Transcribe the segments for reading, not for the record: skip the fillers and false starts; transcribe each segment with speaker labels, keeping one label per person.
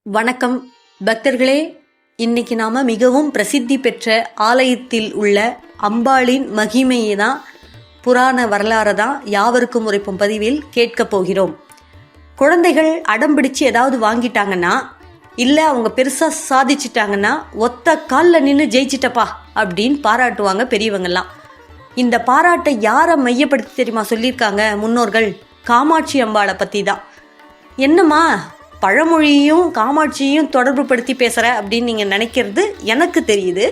Speaker 1: வணக்கம் பக்தர்களே. இன்னைக்கு நாம மிகவும் பிரசித்தி பெற்ற ஆலயத்தில் உள்ள அம்பாளின் மகிமையை தான், புராண வரலாறு தான் யாவருக்கும் உரைப்பும் பதிவில் கேட்க போகிறோம். குழந்தைகள் அடம் பிடிச்சு ஏதாவது வாங்கிட்டாங்கன்னா, இல்லை அவங்க பெருசா சாதிச்சிட்டாங்கன்னா, ஒத்த காலில் நின்று ஜெயிச்சிட்டப்பா அப்படின்னு பாராட்டுவாங்க பெரியவங்கெல்லாம். இந்த பாராட்டை யாரை மையப்படுத்தி தெரியுமா சொல்லியிருக்காங்க முன்னோர்கள்? காமாட்சி அம்பாளை பற்றி தான். என்னம்மா பழமொழியையும் காமாட்சியையும் தொடர்பு படுத்தி பேசுகிற அப்படின்னு நீங்கள் நினைக்கிறது எனக்கு தெரியுது.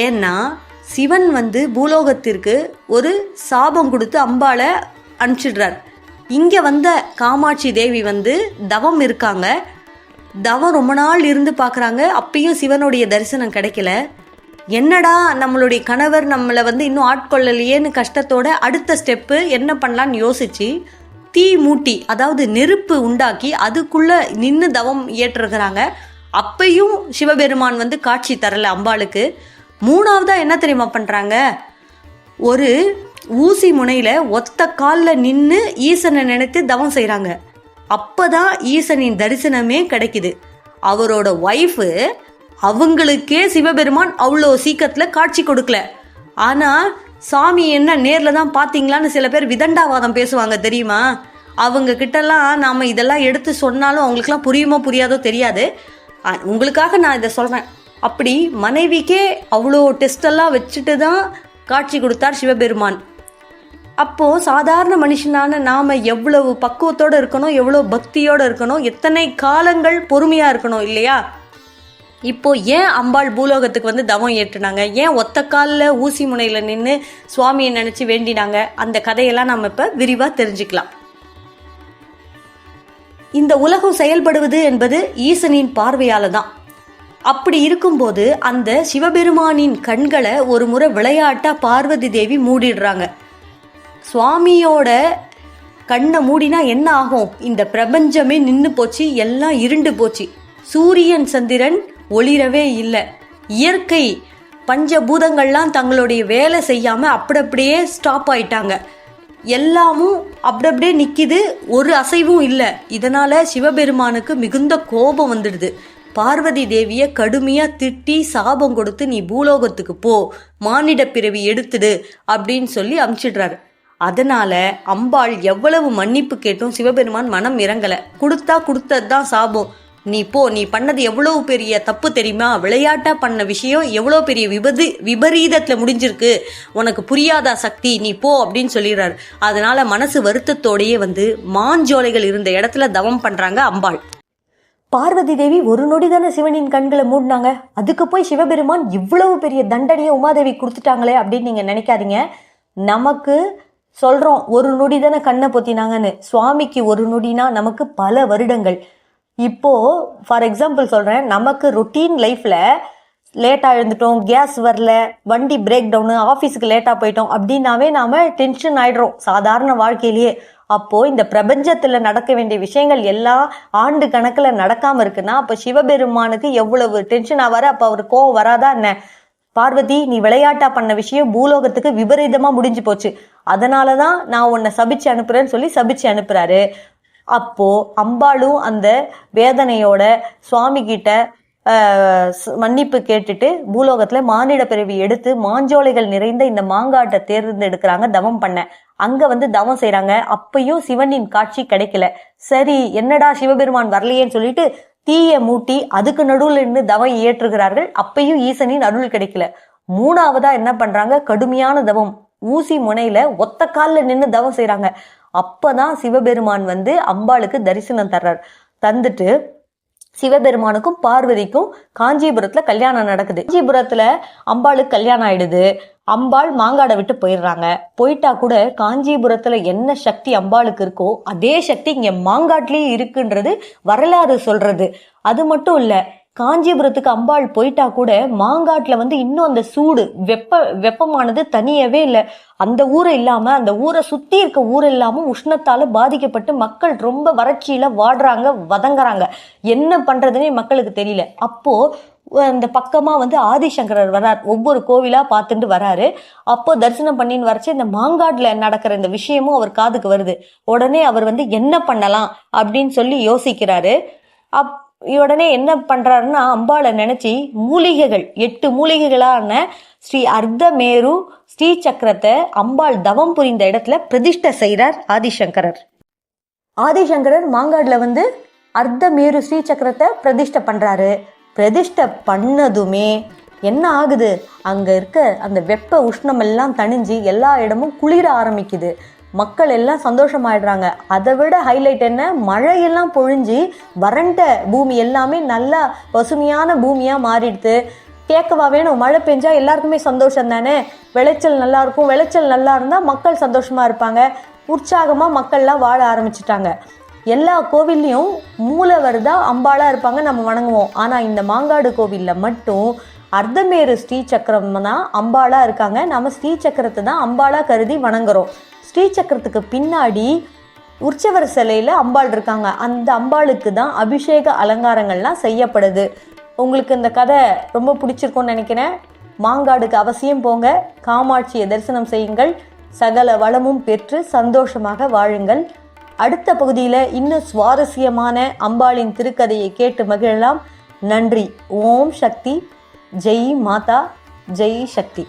Speaker 1: ஏன்னா சிவன் பூலோகத்திற்கு ஒரு சாபம் கொடுத்து அம்பாளை அனுப்பிச்சிடுறார். இங்கே வந்த காமாட்சி தேவி தவம் இருக்காங்க. தவம் ரொம்ப நாள் இருந்து பார்க்குறாங்க. அப்பயும் சிவனுடைய தரிசனம் கிடைக்கல. என்னடா நம்மளுடைய கணவர் நம்மளை இன்னும் ஆட்கொள்ளலையேன்னு கஷ்டத்தோட அடுத்த ஸ்டெப்பு என்ன பண்ணலான்னு யோசிச்சு தீ மூட்டி, அதாவது நெருப்பு உண்டாக்கி அதுக்குள்ள நின்று தவம் ஏற்றுகிறாங்க. அப்பையும் சிவபெருமான் காட்சி தரல அம்பாளுக்கு. மூணாவதா என்ன தெரியுமா பண்றாங்க? ஒரு ஊசி முனையில ஒத்த காலில் நின்று ஈசனை நினைத்து தவம் செய்யறாங்க. அப்பதான் ஈசனின் தரிசனமே கிடைக்குது. அவரோட ஒய்ஃபு அவங்களுக்கே சிவபெருமான் அவ்வளோ சீக்கிரத்துல காட்சி கொடுக்கல. ஆனா சாமி என்ன நேரில் தான் பார்த்தீங்களான்னு சில பேர் விதண்டாவாதம் பேசுவாங்க தெரியுமா? அவங்க கிட்டலாம் நாம் இதெல்லாம் எடுத்து சொன்னாலும் அவங்களுக்குலாம் புரியுமோ புரியாதோ தெரியாது. உங்களுக்காக நான் இதை சொல்கிறேன். அப்படி மனைவிக்கே அவ்வளோ டெஸ்டெல்லாம் வச்சுட்டு தான் காட்சி கொடுத்தார் சிவபெருமான். அப்போது சாதாரண மனுஷனான நாம் எவ்வளவு பக்குவத்தோடு இருக்கணும், எவ்வளோ பக்தியோடு இருக்கணும், எத்தனை காலங்கள் பொறுமையாக இருக்கணும் இல்லையா? இப்போ ஏன் அம்பாள் பூலோகத்துக்கு தவம் ஏற்றுனாங்க? ஏன் ஒத்த காலில் ஊசி முனையில் நின்று சுவாமியை நினச்சி வேண்டினாங்க? அந்த கதையெல்லாம் நம்ம இப்போ விரிவாக தெரிஞ்சுக்கலாம். இந்த உலகம் செயல்படுவது என்பது ஈசனின் பார்வையால தான். அப்படி இருக்கும்போது அந்த சிவபெருமானின் கண்களை ஒரு முறை விளையாட்டா பார்வதி தேவி மூடிடுறாங்க. சுவாமியோட கண்ணை மூடினா என்ன ஆகும்? இந்த பிரபஞ்சமே நின்று போச்சு, எல்லாம் இருண்டு போச்சு. சூரியன் சந்திரன் ஒளிரவே இல்லை. இயற்கை பஞ்சபூதங்கள்லாம் தங்களுடைய வேலை செய்யாமல் அப்படியே ஸ்டாப் ஆயிட்டாங்க. எல்லாமும் அப்படியே நிற்கிது, ஒரு அசைவும் இல்லை. இதனால சிவபெருமானுக்கு மிகுந்த கோபம் வந்துடுது. பார்வதி தேவியை கடுமையாக திட்டி சாபம் கொடுத்து, நீ பூலோகத்துக்கு போ, மானிட பிறவி எடுத்துடு அப்படின்னு சொல்லி அனுப்பிச்சிடுறாரு. அதனால அம்பாள் எவ்வளவு மன்னிப்பு கேட்டும் சிவபெருமான் மனம் இறங்கலை. கொடுத்தது தான் சாபம். நீ போ, நீ பண்ணது எவ்வளவு பெரிய தப்பு தெரியுமா? விளையாட்டா பண்ண விஷயம் எவ்வளோ பெரிய விபரீதத்துல முடிஞ்சிருக்கு, உனக்கு புரியாதா சக்தி, நீ போ அப்படின்னு சொல்லிடுறாரு. அதனால மனசு வருத்தத்தோடையே மாஞ்சோலைகள் இருந்த இடத்துல தவம் பண்றாங்க அம்பாள். பார்வதி தேவி ஒரு நொடி தானே சிவனின் கண்களை மூடினாங்க. அதுக்கு போய் சிவபெருமான் இவ்வளவு பெரிய தண்டனையை உமாதேவி கொடுத்துட்டாங்களே அப்படின்னு நீங்க நினைக்காதீங்க. நமக்கு சொல்றோம் ஒரு நொடி தானே கண்ணை பொத்தினாங்கன்னு. சுவாமிக்கு ஒரு நொடினா நமக்கு பல வருடங்கள். இப்போ ஃபார் எக்ஸாம்பிள் சொல்கிறேன், நமக்கு ரொட்டீன் லைஃப்பில் லேட்டாக எழுந்துட்டோம், கேஸ் வரல, வண்டி பிரேக் டவுனு, ஆஃபீஸுக்கு லேட்டாக போயிட்டோம் அப்படின்னாவே நாம் டென்ஷன் ஆகிடுறோம் சாதாரண வாழ்க்கையிலேயே. அப்போது இந்த பிரபஞ்சத்தில் நடக்க வேண்டிய விஷயங்கள் எல்லாம் ஆண்டு கணக்கில் நடக்காமல் இருக்குன்னா அப்போ சிவபெருமானுக்கு எவ்வளவு டென்ஷன் ஆவார்? அப்போ அவர் கோவம் வராதா என்ன? பார்வதி, நீ விளையாட்டா பண்ண விஷயம் பூலோகத்துக்கு விபரீதமாக முடிஞ்சு போச்சு, அதனால தான் நான் உன்னை சபிச்சு அனுப்புறேன்னு சொல்லி சபிச்சு அனுப்புறாரு. அப்போ அம்பாளும் அந்த வேதனையோட சுவாமி கிட்ட மன்னிப்பு கேட்டுட்டு பூலோகத்துல மானிட பிறவி எடுத்து மாஞ்சோலைகள் நிறைந்த இந்த மாங்காட்டை தேர்ந்தெடுக்கிறாங்க தவம் பண்ண. அங்க தவம் செய்யறாங்க. அப்பயும் சிவனின் காட்சி கிடைக்கல. சரி, என்னடா சிவபெருமான் வரலையேன்னு சொல்லிட்டு தீய மூட்டி அதுக்கு நடுவில் இருந்து தவம் ஏற்றுகிறார்கள். அப்பயும் ஈசனின் அருள் கிடைக்கல. மூணாவதா என்ன பண்றாங்க? கடுமையான தவம், ஊசி முனையில ஒத்த காலில் நின்று தவம் செய்யறாங்க. அப்பதான் சிவபெருமான் அம்பாளுக்கு தரிசனம் தர்றார். தந்துட்டு சிவபெருமானுக்கும் பார்வதிக்கும் காஞ்சிபுரத்துல கல்யாணம் நடக்குது. காஞ்சிபுரத்துல அம்பாளுக்கு கல்யாணம் ஆயிடுது. அம்பாள் மாங்காடை விட்டு போயிடுறாங்க. போயிட்டா கூட காஞ்சிபுரத்துல என்ன சக்தி அம்பாளுக்கு இருக்கோ அதே சக்தி இங்க மாங்காட்லயே இருக்குன்றது வரலாறு சொல்றது. அது மட்டும் இல்ல, காஞ்சிபுரத்துக்கு அம்பாள் போயிட்டா கூட மாங்காட்டுல இன்னும் அந்த சூடு வெப்பமானது தனியவே இல்லை. அந்த ஊரை இல்லாம அந்த ஊரை சுத்தி இருக்க ஊர் இல்லாம உஷ்ணத்தால பாதிக்கப்பட்டு மக்கள் ரொம்ப வறட்சியில வாடுறாங்க, வதங்குறாங்க. என்ன பண்றதுன்னே மக்களுக்கு தெரியல. அப்போ அந்த பக்கமா ஆதிசங்கரர் வரார். ஒவ்வொரு கோவிலா பார்த்துட்டு வராரு. அப்போ தரிசனம் பண்ணின்னு வரைச்சு இந்த மாங்காடுல நடக்கிற இந்த விஷயமும் அவர் காதுக்கு வருது. உடனே அவர் என்ன பண்ணலாம் அப்படின்னு சொல்லி யோசிக்கிறாரு. உடனே என்ன பண்றாருன்னா அம்பாளை நினைச்சு மூலிகைகள் 8 மூலிகைகளான ஸ்ரீ அர்த்தமேரு ஸ்ரீ சக்கரத்தை அம்பாள் தவம் புரிந்த இடத்துல பிரதிஷ்டை செய்கிறார் ஆதிசங்கரர். ஆதிசங்கரர் மாங்காடுல அர்த்தமேரு ஸ்ரீ சக்கரத்தை பிரதிஷ்டை பண்றாரு. பிரதிஷ்டை பண்ணதுமே என்ன ஆகுது, அங்க இருக்க அந்த வெப்ப உஷ்ணம் எல்லாம் தணிஞ்சு எல்லா இடமும் குளிர ஆரம்பிக்குது. மக்கள் எல்லாம் சந்தோஷமாயிடுறாங்க. அதை விட ஹைலைட் என்ன, மழையெல்லாம் பொழிஞ்சு வறண்ட பூமி எல்லாமே நல்லா பசுமையான பூமியாக மாறிடுது. கேட்கவா வேணும், மழை பெஞ்சா எல்லாருக்குமே சந்தோஷம் தானே, விளைச்சல் நல்லா இருக்கும். விளைச்சல் நல்லா இருந்தால் மக்கள் சந்தோஷமாக இருப்பாங்க. உற்சாகமாக மக்கள்லாம் வாழ ஆரம்பிச்சிட்டாங்க. எல்லா கோவில்லையும் மூலவர் தான் அம்பாளாக இருப்பாங்க, நம்ம வணங்குவோம். ஆனால் இந்த மாங்காடு கோவிலில் மட்டும் அர்த்தமேரு ஸ்ரீ சக்கரம் தான் அம்பாளாக இருக்காங்க. நம்ம ஸ்ரீ சக்கரத்தை தான் அம்பாளாக கருதி வணங்குறோம். ஸ்ரீ சக்கரத்துக்கு பின்னாடி உற்சவர் சிலையில் அம்பாள் இருக்காங்க. அந்த அம்பாளுக்கு தான் அபிஷேக அலங்காரங்கள்லாம் செய்யப்படுது. உங்களுக்கு இந்த கதை ரொம்ப பிடிச்சிருக்கும்னு நினைக்கிறேன். மாங்காடுக்கு அவசியம் போங்க, காமாட்சியை தரிசனம் செய்யுங்கள், சகல வளமும் பெற்று சந்தோஷமாக வாழுங்கள். அடுத்த பகுதியில் இன்னும் சுவாரஸ்யமான அம்பாளின் திருக்கதையை கேட்டு மகிழலாம். நன்றி. ஓம் சக்தி. ஜெய் மாதா, ஜெய் சக்தி.